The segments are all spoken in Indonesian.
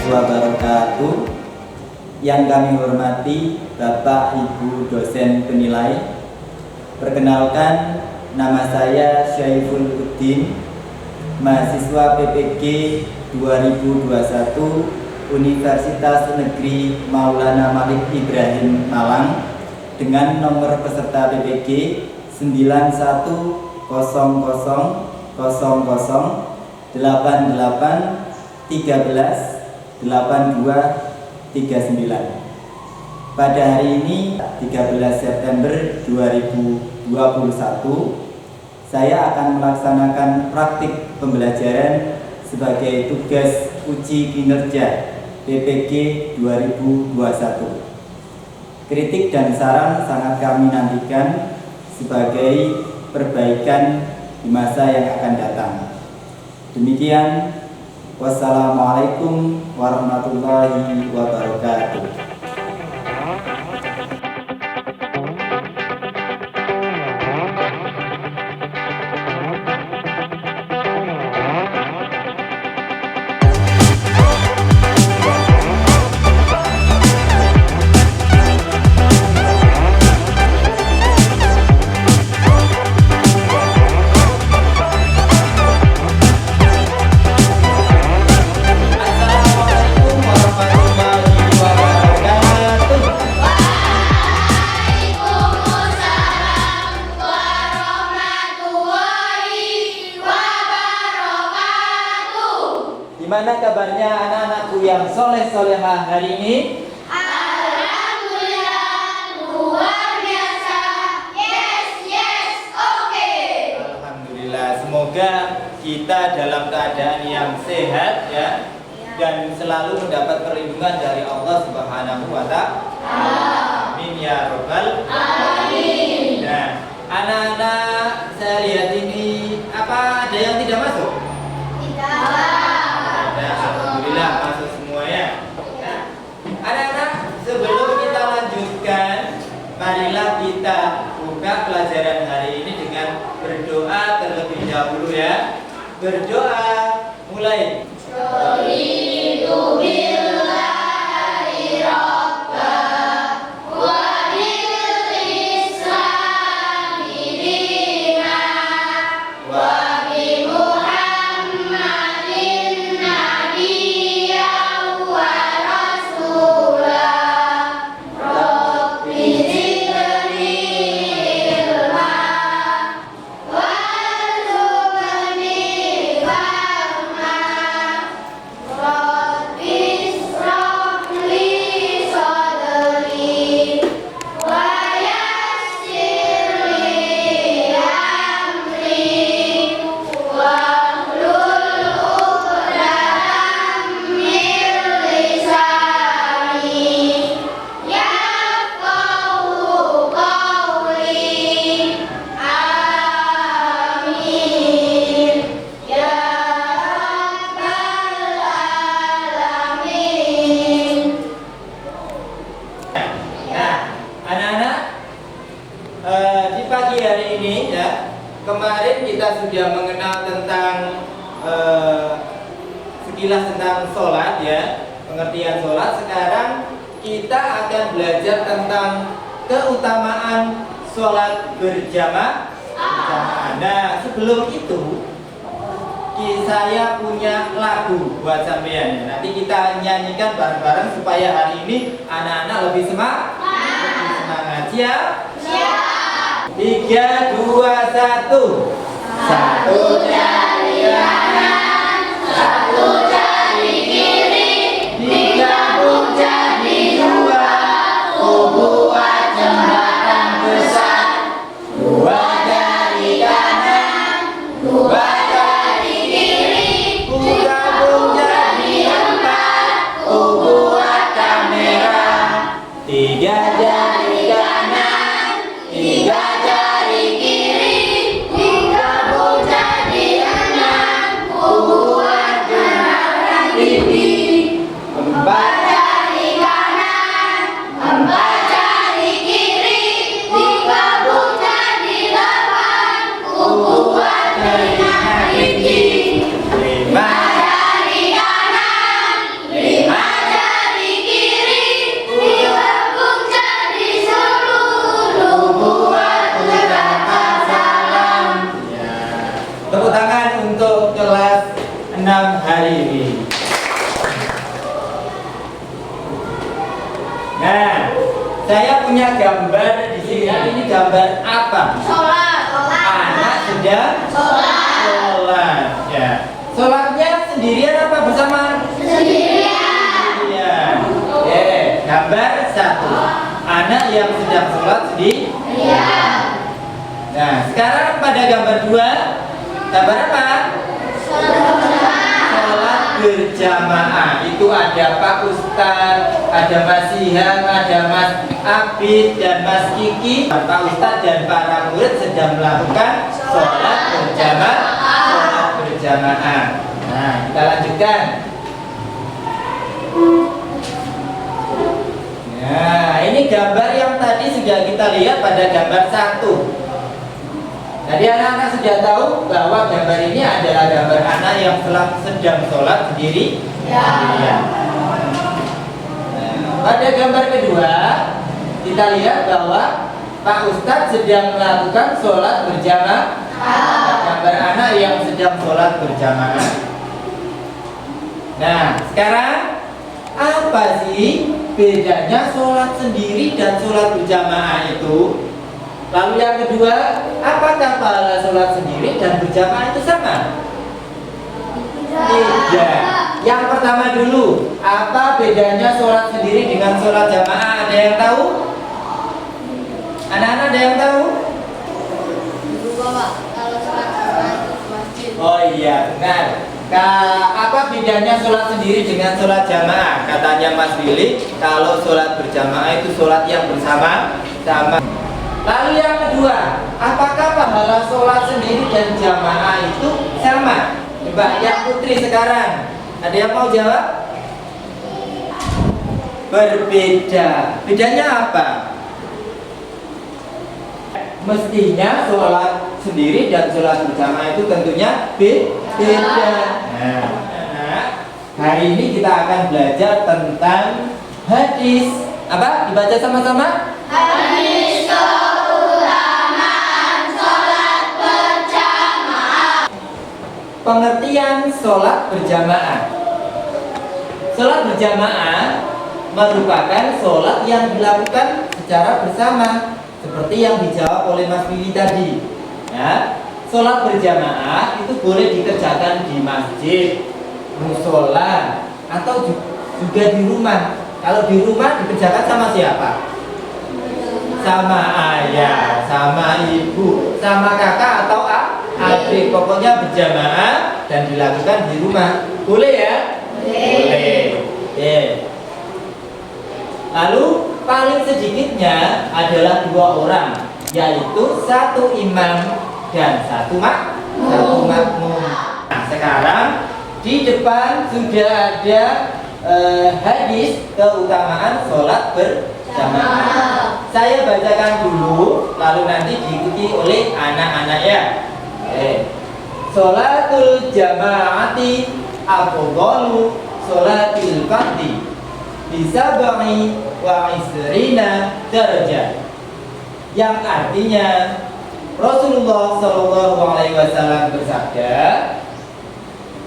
wabarakatuh. Yang kami hormati Bapak Ibu dosen penilai. Perkenalkan, nama saya Syaiful Uddin, mahasiswa PPG 2021 Universitas Negeri Maulana Malik Ibrahim Malang dengan nomor peserta PPG 91000088138239. Pada hari ini 13 September 2021, saya akan melaksanakan praktik pembelajaran sebagai tugas uji kinerja PPG 2021. Kritik dan saran sangat kami nantikan sebagai perbaikan di masa yang akan datang. Demikian, wassalamualaikum warahmatullahi wabarakatuh. Gimana kabarnya anak-anakku yang soleh-solehah hari ini? Alhamdulillah, luar biasa. Yes, oke. Alhamdulillah, semoga kita dalam keadaan yang sehat ya, dan selalu mendapat perlindungan dari Allah Subhanahu wa Ta'ala. Amin ya robbal alamin. Nah, anak-anak, saya lihat ini ada yang tidak masuk? Tidak. Alhamdulillah masuk semuanya. Nah, anak-anak, sebelum kita lanjutkan, marilah kita buka pelajaran hari ini dengan berdoa terlebih dahulu ya. Berdoa, mulai. Di pagi hari ini ya, kemarin kita sudah mengenal tentang sekilas tentang sholat ya, pengertian sholat. Sekarang kita akan belajar tentang keutamaan sholat berjamaah. Nah, sebelum itu saya punya lagu buat sampean. Nanti kita nyanyikan bareng-bareng supaya hari ini anak-anak lebih semangat. Siap? Siap. 3, 2, 1. Satu jari kanan, Satu jari kiri, digabung jadi 2, buat jembatan besar. 2 jari kanan, 2 jari kiri, digabung jadi 4, buat kamera. 3 jari kanan, 3 jari kiri, digabung jadi Tepuk tangan untuk kelas 6 hari ini. Nah, saya punya gambar di sini. Ini gambar apa? Sholat. Anak sedang sholat. Ya. Sholatnya sendirian apa bersama? Sendirian. Iya. Oke. Gambar 1. Anak yang sedang sholat sendirian. Nah, sekarang pada gambar 2. Gambar apa? Sholat berjamaah. Itu ada Pak Ustadz, ada Mas Siham, ada Mas Abid dan Mas Kiki. Pak Ustadz dan para murid sedang melakukan sholat berjamaah. Nah, kita lanjutkan. Nah, ini gambar yang tadi sudah kita lihat pada gambar 1. Jadi anak-anak sudah tahu bahwa gambar ini adalah gambar anak yang sedang sholat sendirian. Nah, pada gambar kedua kita lihat bahwa Pak Ustadz sedang melakukan sholat berjamaah. Gambar anak yang sedang sholat berjamaah. Nah, sekarang apa sih bedanya sholat sendiri dan sholat berjamaah itu? Lalu yang kedua, apakah pahala sholat sendiri dan berjamaah itu sama? Tidak. Yang pertama dulu, apa bedanya sholat sendiri dengan sholat jamaah? Ada yang tahu? Anak-anak ada yang tahu? Kalau sholat jamaah itu di masjid. Oh iya, benar. Apa bedanya sholat sendiri dengan sholat jamaah? Katanya Mas Billy, kalau sholat berjamaah itu sholat yang bersama-sama. Lalu yang kedua, apakah pahala sholat sendiri dan jamaah itu sama? Coba yang putri sekarang, ada yang mau jawab? Berbeda. Bedanya apa? Mestinya sholat sendiri dan sholat berjamaah itu tentunya beda. Nah, hari ini kita akan belajar tentang hadis. Apa? Dibaca sama-sama? Hadis keutamaan sholat berjamaah. Pengertian sholat berjamaah. Sholat berjamaah merupakan sholat yang dilakukan secara bersama, seperti yang dijawab oleh Mas Billy tadi. Ya, sholat berjamaah itu boleh dikerjakan di masjid, musola, atau juga di rumah. Kalau di rumah dikerjakan sama siapa? Sama ayah, sama ibu, sama kakak atau adik. Pokoknya berjamaah dan dilakukan di rumah. Boleh ya? Boleh. Lalu paling sedikitnya adalah 2 orang, yaitu 1 imam dan 1 makmum. Nah, sekarang di depan sudah ada hadis keutamaan sholat berjamaah. Saya bacakan dulu, lalu nanti diikuti oleh anak-anak ya. Sholatul jamaati afdalu sholatil fardhi bisab'i wa isrina darajah. Yang artinya Rasulullah SAW bersabda,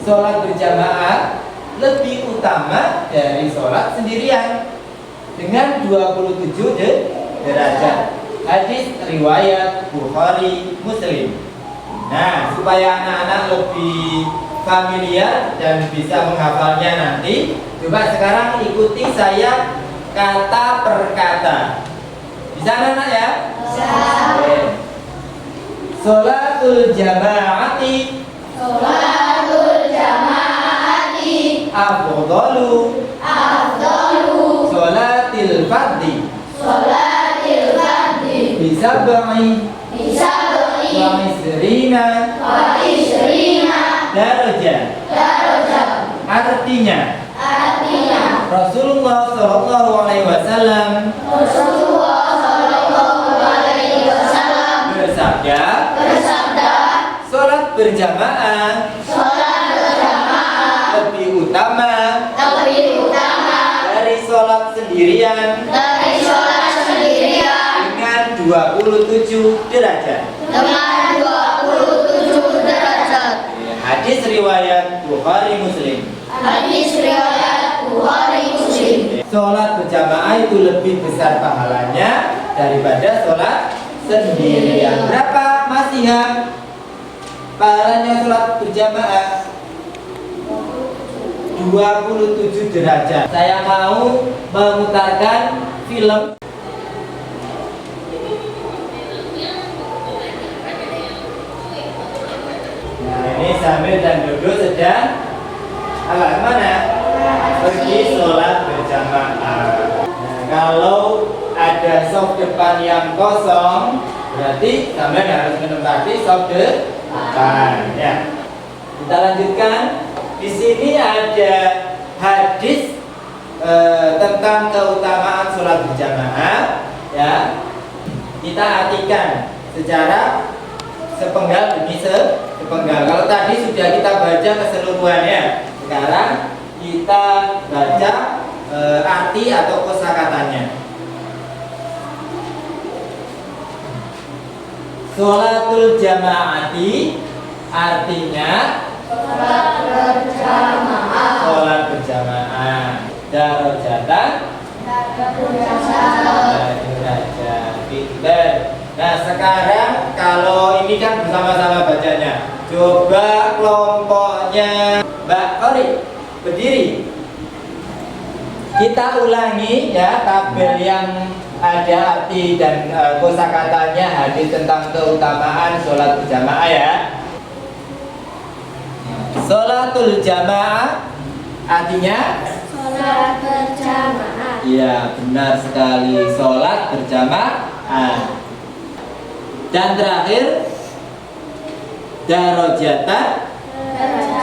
sholat berjamaah lebih utama dari sholat sendirian dengan 27 derajat. Hadis riwayat Bukhari Muslim. Nah, supaya anak-anak lebih familiar dan bisa menghafalnya nanti, coba sekarang ikuti saya kata per kata. Bisa anak-anak ya? Bisa. Sholatul jamaati afdalu sholatil fardhi bisab'i wa isrina darajah. Artinya Rasulullah SAW bersabda, sholat berjamaah lebih utama dari sholat sendirian dengan 27 derajat. riwayat Bukhari Muslim. Hadis riwayat Bukhari Muslim. Sholat berjamaah itu lebih besar pahalanya daripada sholat sendirian. Berapa Mas Iham pahalanya sholat berjamaah? 27 derajat. Saya mau memutarkan film. Nah, ini Samir dan Dodo sedang mana? Pergi sholat berjamaah. Nah, kalau ada sop depan yang kosong, berarti Samir harus menempati sop depan. Ya. Kita lanjutkan. Di sini ada hadis tentang keutamaan sholat berjamaah. Ya, kita artikan secara sepenggal demi sepenggal. Kalau tadi sudah kita baca keseluruhannya, sekarang kita baca arti atau kosakatanya. Sholatul jamaati artinya sholat berjamaah. Darajatan derajat. Nah, sekarang kalau ini kan bersama-sama bacanya. Coba kelompoknya Mbak Kori berdiri. Kita ulangi ya tabel yang ada arti dan kosakatanya hadis tentang keutamaan sholat berjamaah ya. Sholatul jamaah artinya Sholat berjamaah. iya, benar sekali, sholat berjamaah. Dan terakhir darajatan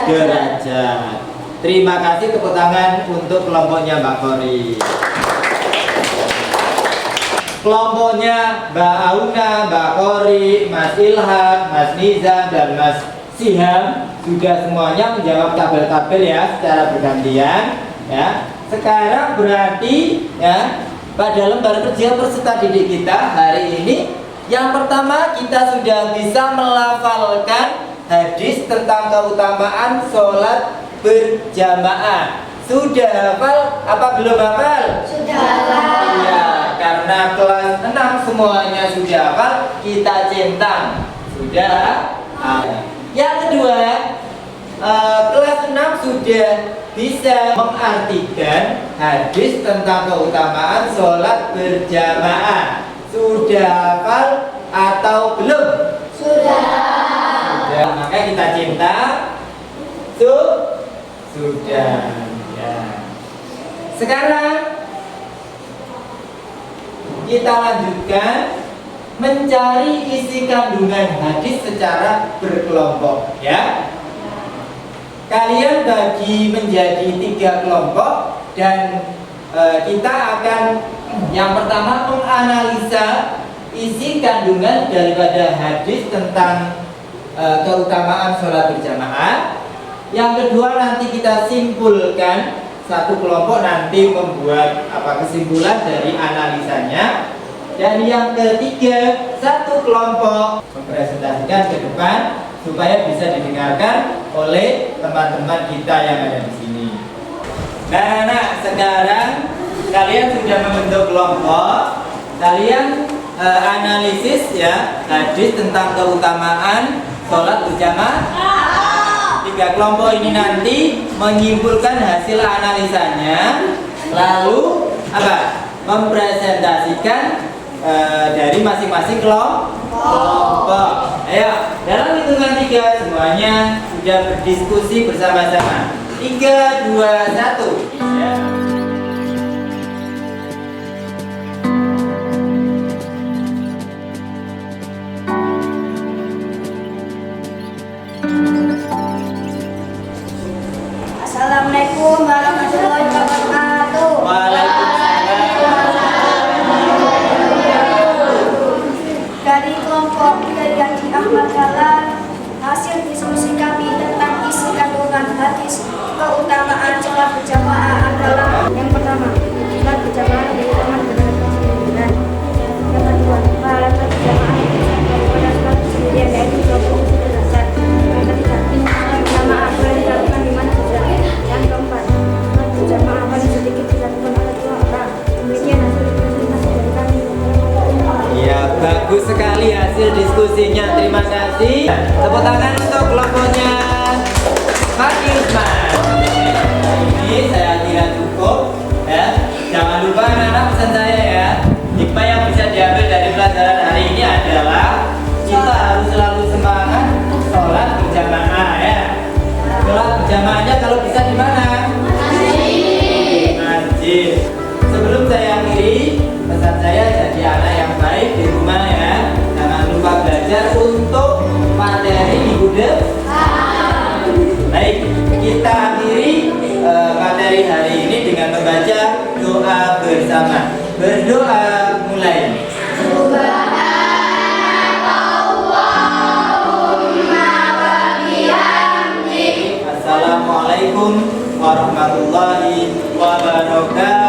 derajat. Terima kasih, tepuk tangan untuk kelompoknya Mbak Kori. Kelompoknya Mbak Auna, Mbak Kori, Mas Ilham, Mas Nizam, dan Mas Siham sudah semuanya menjawab tabel-tabel ya secara bergantian ya. Sekarang berarti ya pada lembar kerja peserta didik kita hari ini yang pertama kita sudah bisa melafalkan hadis tentang keutamaan sholat berjamaah. Sudah hafal apa belum hafal? Sudah hafal. Iya, karena kelas 6 semuanya sudah hafal, kita centang. Sudah hafal. Yang kedua, kelas 6 sudah bisa mengartikan hadis tentang keutamaan sholat berjamaah. Sudah hafal atau belum? Sudah. Sudah, maka kita cinta. Sudah. Ya. Sekarang kita lanjutkan mencari isi kandungan hadis secara berkelompok ya. Kalian bagi menjadi 3 kelompok dan kita akan yang pertama menganalisa isi kandungan daripada hadis tentang keutamaan sholat berjamaah. Yang kedua nanti kita simpulkan, satu kelompok nanti membuat kesimpulan dari analisanya. Dan yang ketiga, satu kelompok mempresentasikan ke depan supaya bisa didengarkan oleh teman-teman kita yang ada di sini. Nah, anak, sekarang kalian sudah membentuk kelompok. Kalian analisis ya hadis tentang keutamaan sholat berjamaah. 3 kelompok ini nanti menyimpulkan hasil analisanya, lalu mempresentasikan dari masing-masing kelompok. Ayo, dalam hitungan 3 semuanya sudah berdiskusi bersama-sama. 3, 2, 1 ya. Assalamualaikum warahmatullahi wabarakatuh. Dari kelompok dari Haji Ahmad Dahlan, hasil diskusi kami tentang isi kandungan hadis keutamaan sholat berjamaah adalah yang pertama, sholat berjamaah diutamakan dengan kesembilan. Yang kedua, pahala sholat berjamaah daripada sholat sendirian yaitu 20 derajat. Yang ketiga, sholat berjamaah belajar untuk materi minggu depan. Baik, kita akhiri materi hari ini dengan membaca doa bersama. Berdoa mulai. Assalamualaikum warahmatullahi wabarakatuh.